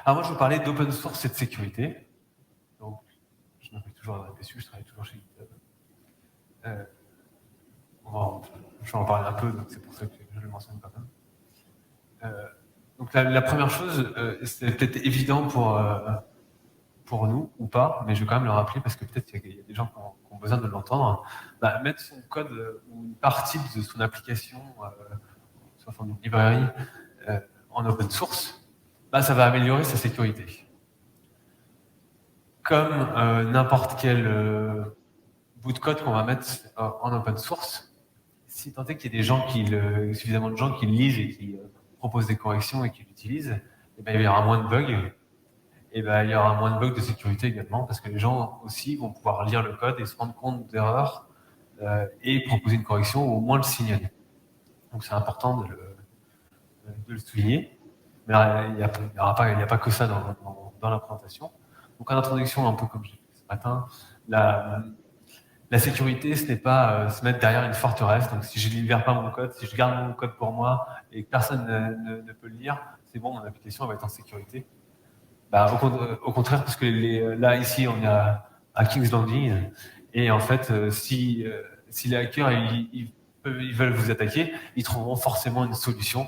Alors moi, je vous parlais d'open source et de sécurité. Donc, je m'appelle toujours Adrien Pessu, je travaille toujours chez GitHub. Je vais en parler un peu, donc c'est pour ça que je le mentionne quand même. Donc la première chose, c'est peut-être évident pour nous ou pas, mais je vais quand même le rappeler parce que peut-être qu'il y a des gens qui ont besoin de l'entendre. Mettre son code ou une partie de son application, soit en une librairie, en open source, ça va améliorer sa sécurité. Comme n'importe quel bout de code qu'on va mettre en open source, si tant est qu'il y ait des gens suffisamment de gens qui le lisent et qui proposent des corrections et qui l'utilisent, il y aura moins de bugs. Il y aura moins de bugs de sécurité également, parce que les gens aussi vont pouvoir lire le code et se rendre compte d'erreurs et proposer une correction ou au moins le signaler. Donc c'est important de le souligner. Mais il n'y a pas que ça dans la présentation. Donc en introduction, un peu comme j'ai fait ce matin, la sécurité, ce n'est pas se mettre derrière une forteresse. Donc si je ne libère pas mon code, si je garde mon code pour moi et que personne ne peut le lire, c'est bon, mon application va être en sécurité. Au contraire, parce que là, ici, on est à King's Landing, et en fait, si les hackers ils veulent vous attaquer, ils trouveront forcément une solution,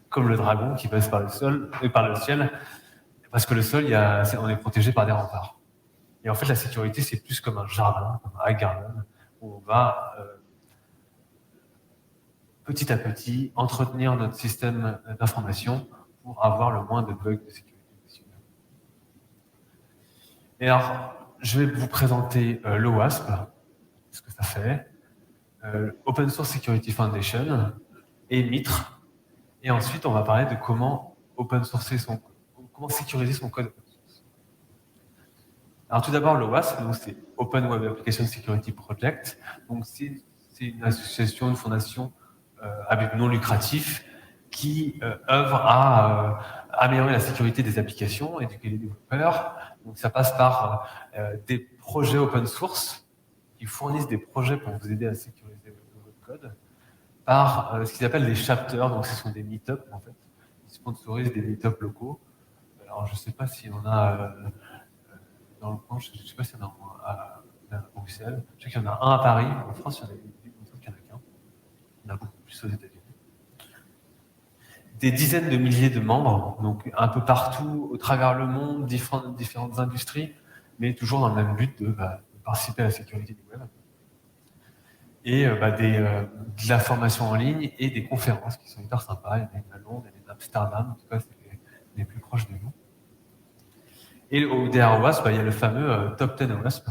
comme le dragon qui passe par le sol et par le ciel, parce que le sol, on est protégé par des remparts. Et en fait, la sécurité, c'est plus comme un jardin, comme un high garden, où on va petit à petit entretenir notre système d'information pour avoir le moins de bugs de sécurité possible. Et alors, je vais vous présenter l'OWASP, ce que ça fait, Open Source Security Foundation et MITRE. Et ensuite, on va parler de comment comment sécuriser son code open source. Alors tout d'abord, l'OWASP, c'est Open Web Application Security Project. Donc c'est une association, une fondation à but non lucratif qui œuvre à améliorer la sécurité des applications, éduquer les développeurs. Donc ça passe par des projets open source qui fournissent des projets pour vous aider à sécuriser votre code, par ce qu'ils appellent des chapters, donc ce sont des meet-ups en fait. Ils sponsorisent des meet-ups locaux. Alors je ne sais pas si on a dans le coin, je ne sais pas s'il y en a un à Bruxelles. Je sais qu'il y en a un à Paris, en France il y en a qu'un. Il y en a beaucoup plus aux États-Unis. Des dizaines de milliers de membres, donc un peu partout, au travers le monde, différentes industries, mais toujours dans le même but de participer à la sécurité du web. Et de la formation en ligne et des conférences qui sont hyper sympas. Il y en a une à Londres, il y en a une à Amsterdam, en tout cas, c'est les plus proches de nous. Et au DR OWASP, il y a le fameux Top 10 OWASP.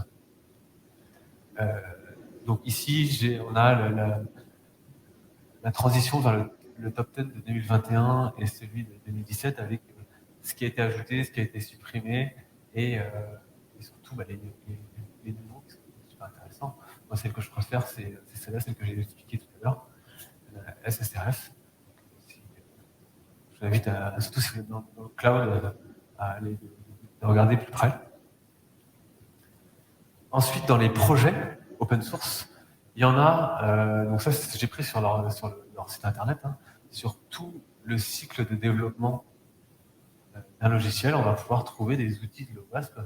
Donc ici, on a la transition vers le Top 10 de 2021 et celui de 2017 avec ce qui a été ajouté, ce qui a été supprimé et surtout les nouveaux qui sont super intéressants. Moi, celle que je préfère, c'est celle-là, celle que j'ai expliquée tout à l'heure, la SSRF. Je vous invite, surtout si vous êtes dans le cloud, à aller regarder plus près. Ensuite, dans les projets open source, il y en a, donc ça j'ai pris sur leur site internet, sur tout le cycle de développement d'un logiciel, on va pouvoir trouver des outils de l'OWASP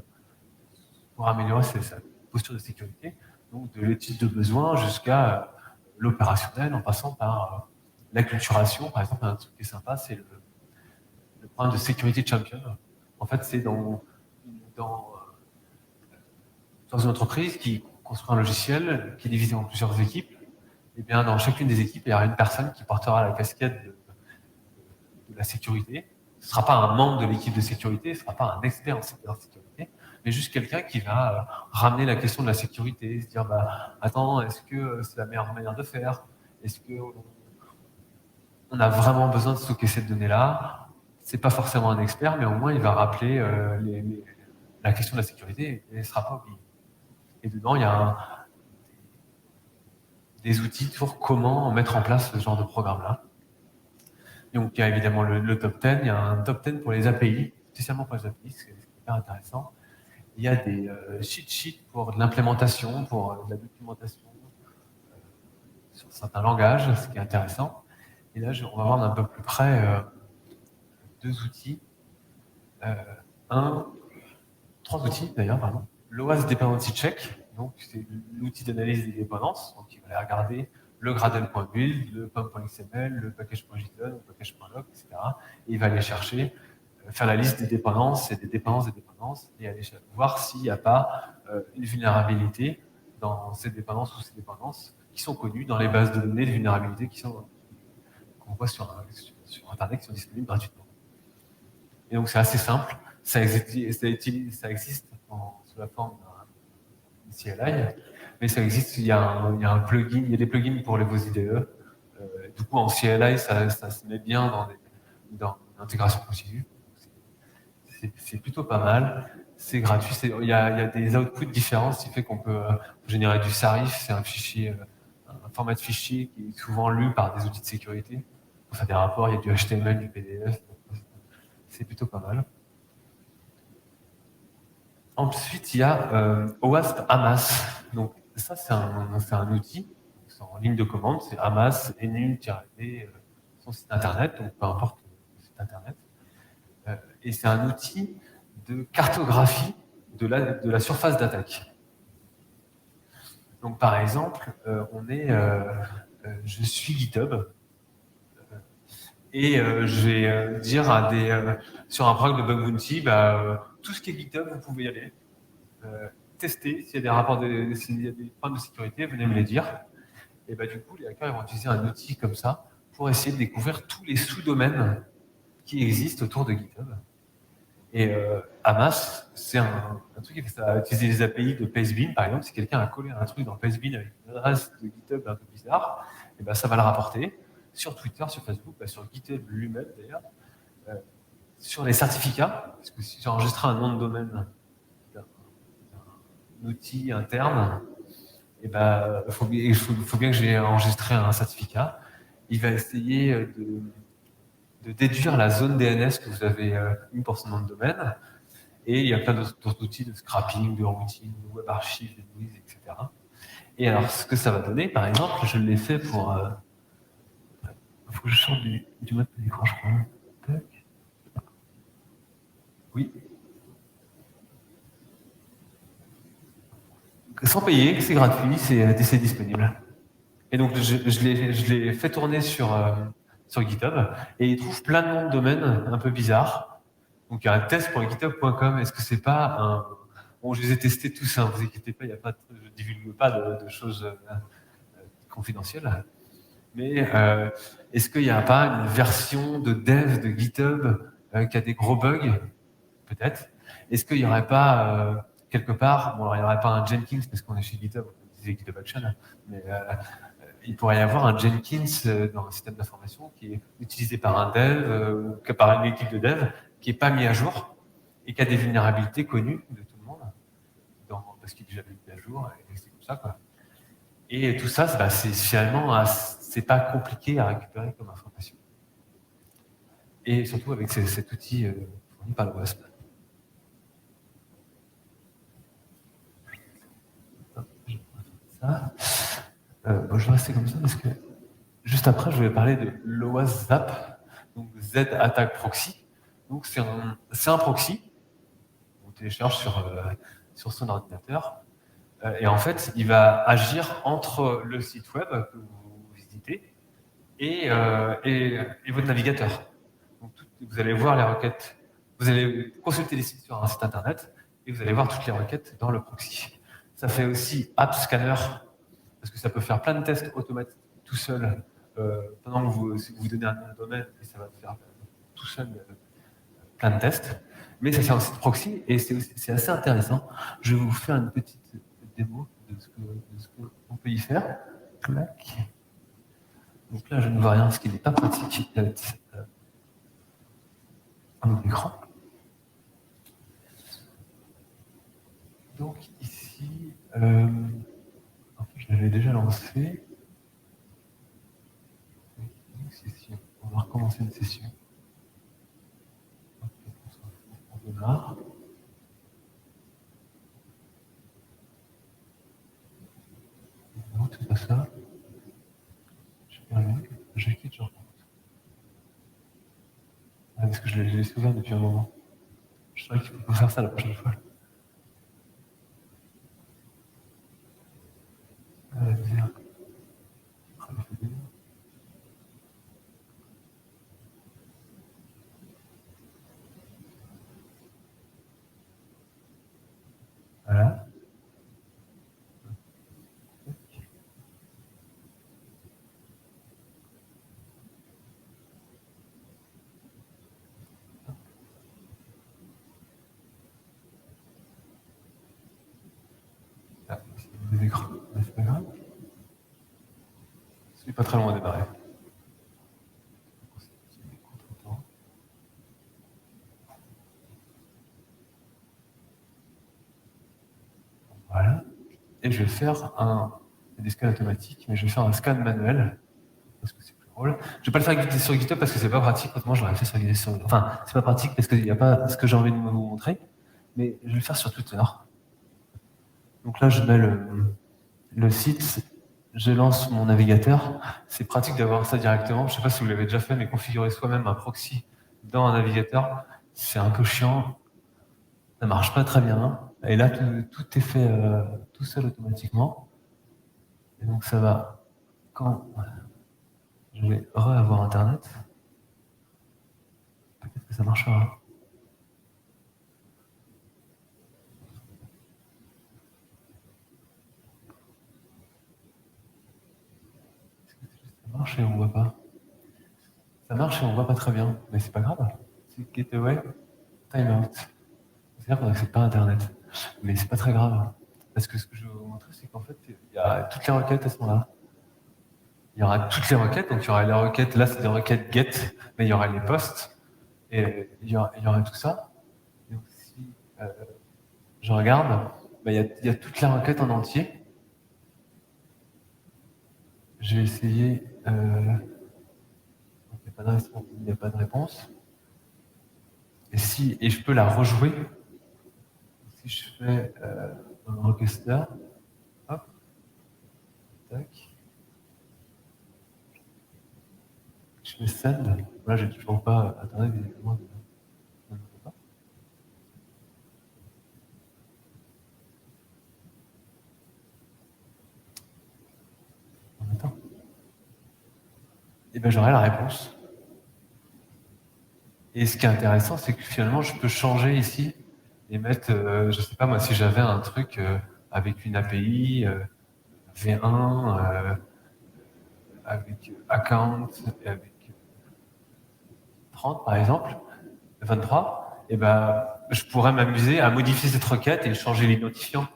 pour améliorer sa posture de sécurité, donc de l'étude de besoin jusqu'à l'opérationnel, en passant par l'acculturation. Par exemple, un truc qui est sympa, c'est le programme de Security Champion. En fait, c'est dans une entreprise qui construit un logiciel qui est divisé en plusieurs équipes. Et bien, dans chacune des équipes, il y aura une personne qui portera la casquette de la sécurité. Ce ne sera pas un membre de l'équipe de sécurité, ce ne sera pas un expert en sécurité, mais juste quelqu'un qui va ramener la question de la sécurité, se dire attends, est-ce que c'est la meilleure manière de faire? Est-ce qu'on a vraiment besoin de stocker cette donnée-là? C'est pas forcément un expert, mais au moins il va rappeler la question de la sécurité et il ne sera pas oublié. Et dedans, il y a des outils pour comment mettre en place ce genre de programme-là. Donc, il y a évidemment le top 10. Il y a un top 10 pour les API, spécialement pour les API, c'est hyper intéressant. Il y a des cheat sheets pour de l'implémentation, pour de la documentation sur certains langages, ce qui est intéressant. Et là, on va voir d'un peu plus près deux outils. trois outils d'ailleurs, pardon. L'OAS Dependency Check, donc c'est l'outil d'analyse des dépendances, donc il va aller regarder le Gradle.build, le pum.xml, le package.json, le package.log, etc. Et il va aller chercher, faire la liste des dépendances et des dépendances, et aller voir s'il n'y a pas une vulnérabilité dans ces dépendances ou ces dépendances qui sont connues dans les bases de données de vulnérabilité qu'on voit sur Internet, qui sont disponibles gratuitement. Et donc c'est assez simple, ça existe sous la forme d'un CLI, mais ça existe, il y a un plugin, il y a des plugins pour vos IDE. Du coup, en CLI, ça se met bien dans l'intégration continue. C'est plutôt pas mal. C'est gratuit. Il y a des outputs différents, ce qui fait qu'on peut générer du SARIF. C'est un fichier, un format de fichier qui est souvent lu par des outils de sécurité. Pour faire des rapports, il y a du HTML, du PDF. C'est plutôt pas mal. Ensuite, il y a OWASP AMAS. Donc, ça, c'est un outil. C'est en ligne de commande. C'est AMAS, enum-d, son site internet. Donc, peu importe le site internet. Et c'est un outil de cartographie de la surface d'attaque. Donc, par exemple, je suis GitHub et je vais dire sur un proc de bug bounty, tout ce qui est GitHub, vous pouvez y aller. Tester s'il y a des rapports, s'il y a des problèmes de sécurité, venez me les dire. Et du coup, les hackers vont utiliser un outil comme ça pour essayer de découvrir tous les sous-domaines qui existent autour de GitHub. Et Hamas, c'est un truc qui va utiliser les API de Pastebin, par exemple. Si quelqu'un a collé un truc dans Pastebin avec une adresse de GitHub un peu bizarre, et ça va le rapporter sur Twitter, sur Facebook, sur GitHub lui-même d'ailleurs, sur les certificats, parce que si j'enregistre un nom de domaine d'un outil interne, il faut bien que j'ai enregistré un certificat. Il va essayer de déduire la zone DNS que vous avez mis pour son nom de domaine. Et il y a plein d'autres outils de scrapping, de routing, de web archive, de noise, etc. Et alors, ce que ça va donner, par exemple, je l'ai fait pour... Il faut que je change du mode d'écran, je crois. Oui. Sans payer, c'est gratuit, c'est disponible. Et donc, je l'ai fait tourner sur GitHub, et il trouve plein de noms de domaines un peu bizarres. Donc, il y a un test pour github.com. Est-ce que c'est pas un... Bon, je les ai testés tous, hein, vous inquiétez pas, je ne divulgue pas de choses confidentielles. Mais est-ce qu'il n'y a pas une version de dev de GitHub qui a des gros bugs? Peut-être. Est-ce qu'il n'y aurait pas, quelque part, bon, alors, il n'y aurait pas un Jenkins, parce qu'on est chez GitHub, on disait GitHub Action, mais il pourrait y avoir un Jenkins dans le système d'information qui est utilisé par un dev ou par une équipe de dev qui n'est pas mis à jour et qui a des vulnérabilités connues de tout le monde, parce qu'il est déjà mis à jour, et c'est comme ça, quoi. Et tout ça, c'est finalement, c'est pas compliqué à récupérer comme information. Et surtout avec cet outil fourni par le WASP. Je vais rester comme ça parce que juste après, je vais parler de l'OAS ZAP, donc Z Attack Proxy. Donc c'est un proxy qu'on télécharge sur son ordinateur. Et en fait, il va agir entre le site web que vous visitez et votre navigateur. Donc, vous allez voir les requêtes, vous allez consulter les sites sur un site internet et vous allez voir toutes les requêtes dans le proxy. Ça fait aussi App Scanner, parce que ça peut faire plein de tests automatiques tout seul pendant que vous donnez un nom de domaine, et ça va faire tout seul plein de tests. Mais ça sert aussi de proxy et c'est assez intéressant. Je vais vous faire une petite démo de ce qu'on peut y faire. Clac. Donc là, je ne vois rien, ce qui n'est pas pratique d'être un écran. Donc ici, en fait, je l'avais déjà lancé. Session. On va recommencer une session. On démarre. Non, c'est pas ça. J'ai quitté, je recommence. Parce que je l'ai laissé ouvert depuis un moment. Je crois qu'il faut faire ça la prochaine fois. Bien. Voilà. Ah, c'est des écrans. Mais c'est pas grave. C'est pas très long à démarrer. Voilà. Et je vais faire des scans automatiques, mais je vais faire un scan manuel, parce que c'est plus drôle. Je vais pas le faire sur GitHub parce que c'est pas pratique, autrement j'aurais fait sur GitHub. Enfin, c'est pas pratique parce qu'il n'y a pas ce que j'ai envie de vous montrer, mais je vais le faire sur Twitter. Donc là, je mets le site, je lance mon navigateur. C'est pratique d'avoir ça directement. Je ne sais pas si vous l'avez déjà fait, mais configurer soi-même un proxy dans un navigateur, c'est un peu chiant. Ça marche pas très bien. Et là, tout est fait tout seul automatiquement. Et donc ça va, quand je vais avoir Internet, peut-être que ça marchera. Ça marche et on voit pas. Ça marche et on voit pas très bien, mais c'est pas grave. C'est Gateway, Timeout. C'est-à-dire qu'on n'accède pas à Internet. Mais c'est pas très grave. Parce que ce que je vais vous montrer, c'est qu'en fait, il y a toutes les requêtes à ce moment-là. Il y aura toutes les requêtes, donc il y aura les requêtes, là c'est des requêtes get, mais il y aura les posts, et il y aura tout ça. Donc si je regarde, bah, il y a toutes les requêtes en entier. Je vais essayer. Il n'y a pas de réponse. Et je peux la rejouer. Si je fais un requester, hop, tac. Je fais send. Là, j'ai toujours pas Internet, évidemment. Et ben j'aurai la réponse. Et ce qui est intéressant, c'est que finalement, je peux changer ici et mettre, je sais pas moi, si j'avais un truc avec une API V1, avec account, et avec 30 par exemple, 23, et ben je pourrais m'amuser à modifier cette requête et changer l'identifiant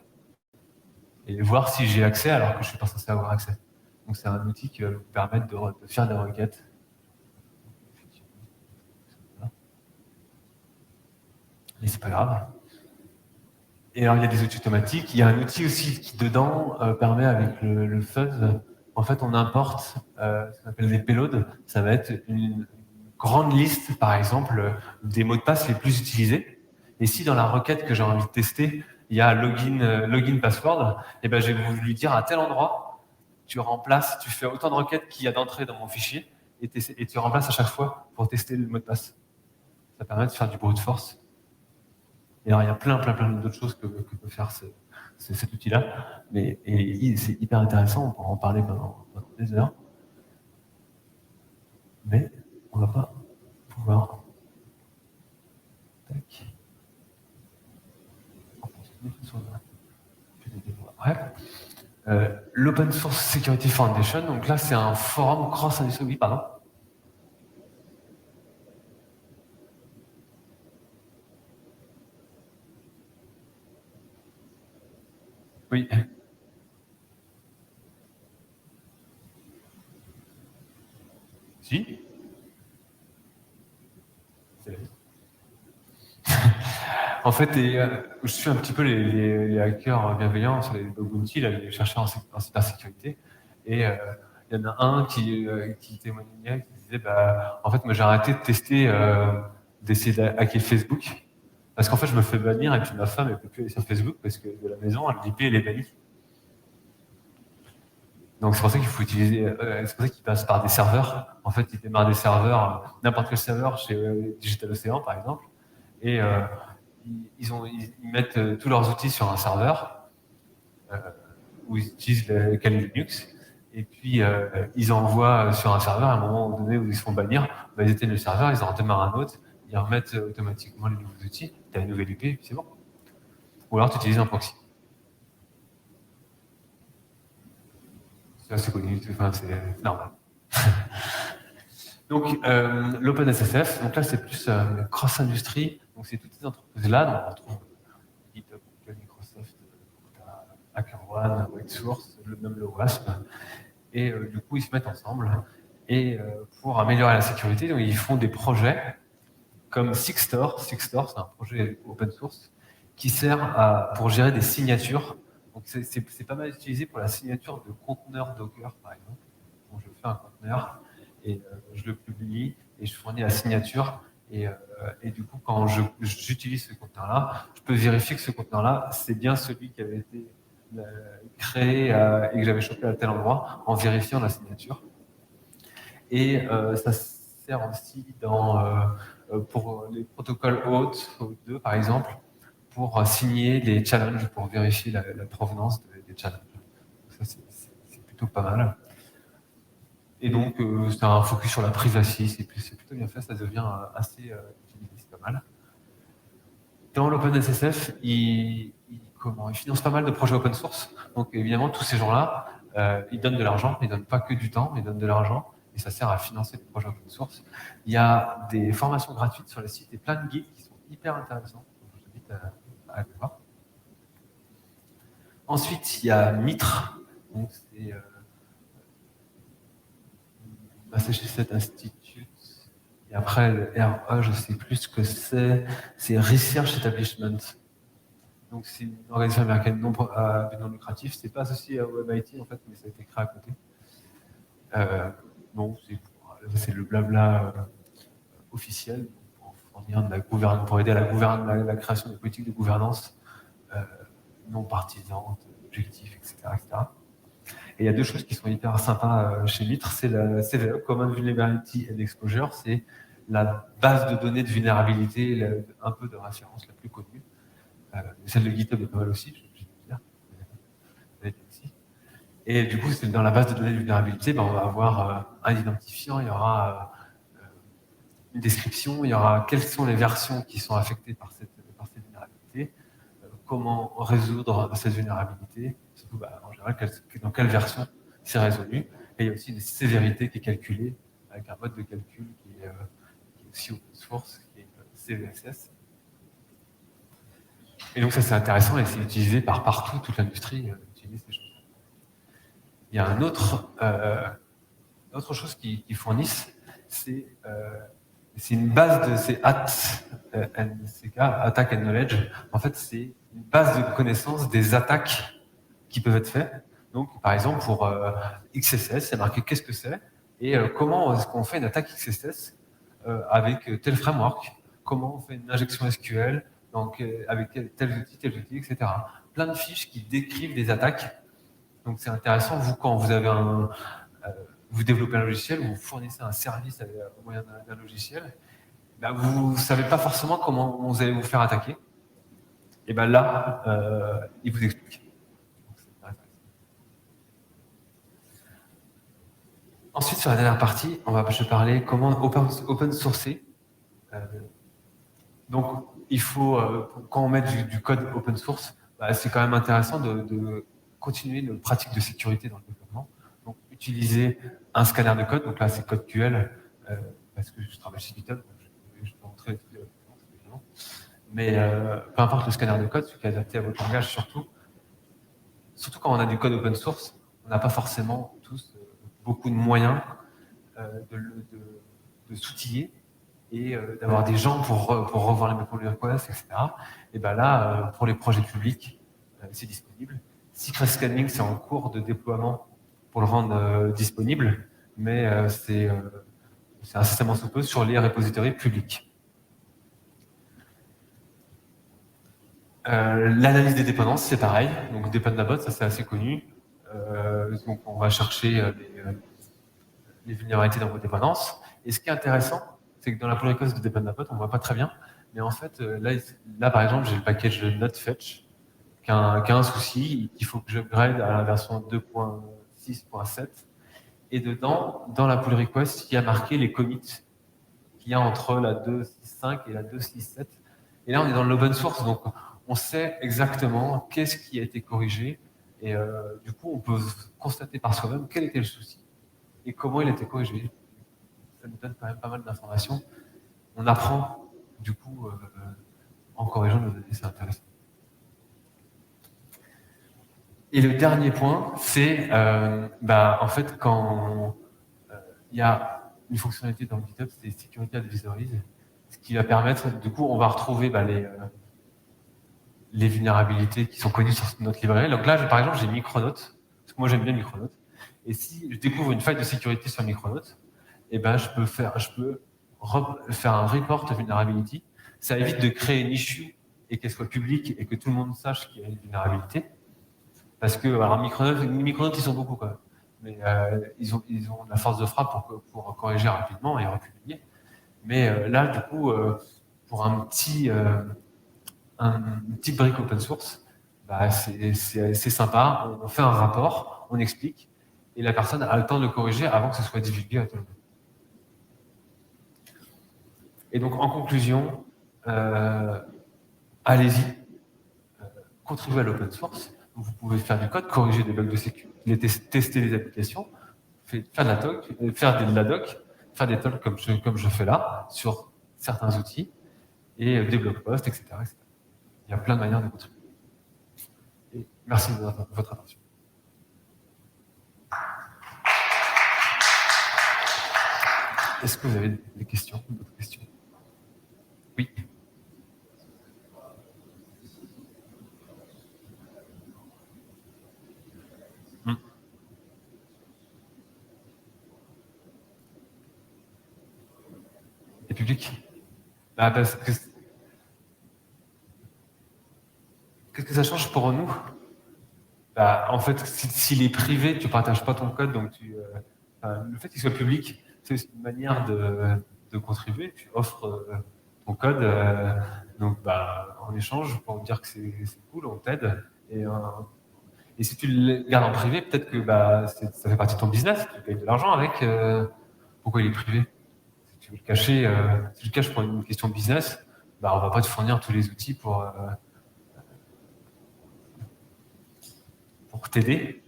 et voir si j'ai accès alors que je suis pas censé avoir accès. Donc c'est un outil qui va vous permettre de faire des requêtes. Mais c'est pas grave. Et alors il y a des outils automatiques. Il y a un outil aussi qui dedans permet avec le fuzz, en fait on importe ce qu'on appelle des payloads. Ça va être une grande liste, par exemple, des mots de passe les plus utilisés. Et si dans la requête que j'ai envie de tester, il y a login password, et ben je vais lui dire à tel endroit, tu remplaces, tu fais autant de requêtes qu'il y a d'entrées dans mon fichier, et tu remplaces à chaque fois pour tester le mot de passe. Ça permet de faire du brute force. Et alors il y a plein d'autres choses que peut faire cet outil-là, mais c'est hyper intéressant, on pourra en parler pendant des heures. Mais on ne va pas pouvoir. Tac. L'Open Source Security Foundation, donc là c'est un forum cross-industrie. Oui, pardon. Oui. Si. En fait, je suis un petit peu les hackers bienveillants sur les bug bounty, les chercheurs en cybersécurité. Et il y en a un qui témoignait, qui disait bah, en fait, moi j'ai arrêté de tester, d'essayer de hacker Facebook. Parce qu'en fait, je me fais bannir et puis ma femme, elle ne peut plus aller sur Facebook parce que de la maison, l'IP, elle est bannie. Donc c'est pour ça qu'il faut utiliser, c'est pour ça qu'il passe par des serveurs. En fait, il démarre des serveurs, n'importe quel serveur chez Digital Ocean par exemple, et ils mettent tous leurs outils sur un serveur où ils utilisent le Kali Linux. Et puis, ils envoient sur un serveur à un moment donné où ils se font bannir. Bah, ils éteignent le serveur, ils en redémarrent un autre, ils remettent automatiquement les nouveaux outils, tu as une nouvelle IP, et puis c'est bon. Ou alors tu utilises un proxy. C'est connu, enfin, c'est normal. Donc, l'OpenSSF, donc là, c'est plus cross-industrie. Donc, c'est toutes ces entreprises-là, donc on retrouve GitHub, Google, Microsoft, HackerOne, WakeSource, même le WASP. Et du coup, ils se mettent ensemble. Et pour améliorer la sécurité, donc, ils font des projets comme Sixtor. Sixtor, c'est un projet open source qui sert pour gérer des signatures. Donc, c'est pas mal utilisé pour la signature de conteneurs Docker, par exemple. Donc, je fais un conteneur et je le publie et je fournis la signature. Et du coup, quand j'utilise ce conteneur-là, je peux vérifier que ce conteneur-là, c'est bien celui qui avait été créé et que j'avais chopé à tel endroit en vérifiant la signature. Et ça sert aussi pour les protocoles OAuth 2, par exemple, pour signer les challenges, pour vérifier la provenance des challenges. Donc ça, c'est plutôt pas mal. Et donc, c'est un focus sur la privacy, c'est plutôt bien fait, ça devient assez utilisé, c'est pas mal. Dans l'OpenSSF, ils financent pas mal de projets open source. Donc, évidemment, tous ces gens-là, ils donnent de l'argent, ils donnent pas que du temps, ils donnent de l'argent, et ça sert à financer des projets open source. Il y a des formations gratuites sur le site et plein de guides qui sont hyper intéressants. Donc, je t'invite à aller voir. Ensuite, il y a Mitre. Donc, c'est Massachusetts Institute. Et après, le RE, je ne sais plus ce que c'est. C'est Research Establishment. Donc, c'est une organisation américaine non lucratif. C'est pas associé au MIT, en fait, mais ça a été créé à côté. Bon, c'est le blabla officiel pour fournir de la gouvernance, pour aider à la création des politiques de gouvernance non partisanes, objectifs, etc., etc. Et il y a deux choses qui sont hyper sympas chez Mitre, c'est la CVE, Common Vulnerability and Exposure, c'est la base de données de vulnérabilité, un peu de référence la plus connue. Celle de GitHub est pas mal aussi, je vais dire. Et du coup, dans la base de données de vulnérabilité, on va avoir un identifiant, il y aura une description, il y aura quelles sont les versions qui sont affectées par cette vulnérabilité, comment résoudre cette vulnérabilité, surtout en général dans quelle version c'est résolu. Et il y a aussi une sévérité qui est calculée avec un mode de calcul qui est aussi open source, qui est CVSS. Et donc ça c'est intéressant et c'est utilisé par partout, toute l'industrie utilise ces choses. Il y a autre chose qu'ils fournissent, c'est une base de ces Attack and Knowledge. En fait, c'est une base de connaissances des attaques qui peuvent être faites. Donc, par exemple, pour XSS, c'est marqué qu'est-ce que c'est et comment est-ce qu'on fait une attaque XSS avec tel framework, comment on fait une injection SQL, donc avec tel outil, etc. Plein de fiches qui décrivent des attaques. Donc, c'est intéressant, vous, quand vous avez vous développez un logiciel, vous fournissez un service au moyen d'un logiciel, vous ne savez pas forcément comment vous allez vous faire attaquer. Et là, il vous explique. Ensuite, sur la dernière partie, je vais parler comment open sourcer. Donc, il faut, quand on met du code open source, c'est quand même intéressant de continuer notre pratique de sécurité dans le développement. Donc, utiliser un scanner de code. Donc là, c'est code QL, parce que je travaille chez GitHub, je peux montrer les trucs de évidemment. Mais peu importe le scanner de code, celui qui est adapté à votre langage, surtout quand on a du code open source, on n'a pas forcément tous beaucoup de moyens de s'outiller et d'avoir des gens pour revoir les pull requests, etc. Et là, pour les projets publics, c'est disponible. Secret Scanning, c'est en cours de déploiement pour le rendre disponible, mais c'est incessamment sous peu sur les repositories publics. L'analyse des dépendances, c'est pareil. Donc, Dependabot, ça c'est assez connu. Donc, on va chercher les vulnérabilités dans vos dépendances. Et ce qui est intéressant, c'est que dans la pull request de Dependabot, on ne voit pas très bien, Mais en fait, là par exemple, j'ai le package de NoteFetch qui a un souci, il faut que j'upgrade à la version 2.6.7. Et dedans, dans la pull request, il y a marqué les commits qu'il y a entre la 2.6.5 et la 2.6.7. Et là, on est dans l'open source, donc on sait exactement qu'est-ce qui a été corrigé. Et du coup, on peut constater par soi-même quel était le souci et comment il a été corrigé. Ça nous donne quand même pas mal d'informations. On apprend, du coup, en corrigeant nos données, c'est intéressant. Et le dernier point, c'est, en fait, quand il y a une fonctionnalité dans le GitHub, c'est Security Advisories, ce qui va permettre, du coup, on va retrouver les vulnérabilités qui sont connues sur notre livret. Donc là, par exemple, j'ai Micronaut, parce que moi j'aime bien Micronaut. Et si je découvre une faille de sécurité sur Micronaut, eh ben, je peux faire un report vulnerability. Ça évite de créer une issue et qu'elle soit publique et que tout le monde sache qu'il y a une vulnérabilité. Parce que, alors, Micronaut, ils sont beaucoup quand même. Mais ils ont la force de frappe pour corriger rapidement et republier. Mais là, du coup, pour une petite brique open source, c'est sympa. On fait un rapport, on explique, et la personne a le temps de le corriger avant que ce soit divulgué à tout le monde. Et donc, en conclusion, allez-y, contribuez à l'open source. Vous pouvez faire du code, corriger des bugs de sécurité, tester les applications, faire de la doc, faire des talks comme je fais là, sur certains outils, et des blog posts, etc., etc. Il y a plein de manières de contribuer. Et merci de votre attention. Est-ce que vous avez des questions, d'autres questions? Oui. Et public. Parce que qu'est-ce que ça change pour nous? En fait, s'il est privé, tu ne partages pas ton code, donc le fait qu'il soit public, c'est aussi une manière de contribuer. Tu offres ton code, donc en échange pour dire que c'est cool, on t'aide. Et si tu le gardes en privé, peut-être que ça fait partie de ton business, tu payes de l'argent avec. Pourquoi il est privé? Si tu veux le cacher, si tu le caches pour une question de business, on ne va pas te fournir tous les outils pour t'aider.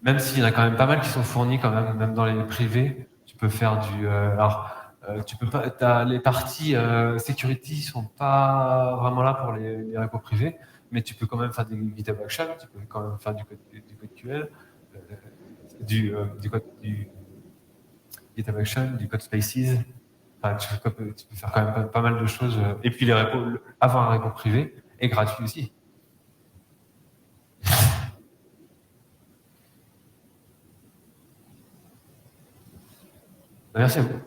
Même s'il y en a quand même pas mal qui sont fournis quand même dans les privés. Tu peux faire tu peux pas, les parties security sont pas vraiment là pour les repos privés, mais tu peux quand même faire des GitHub Action, tu peux quand même faire du code QL, du code du GitHub Action, du code Spaces. Enfin, tu peux faire quand même pas mal de choses. Et puis avoir un repo privé est gratuit aussi. Merci à vous.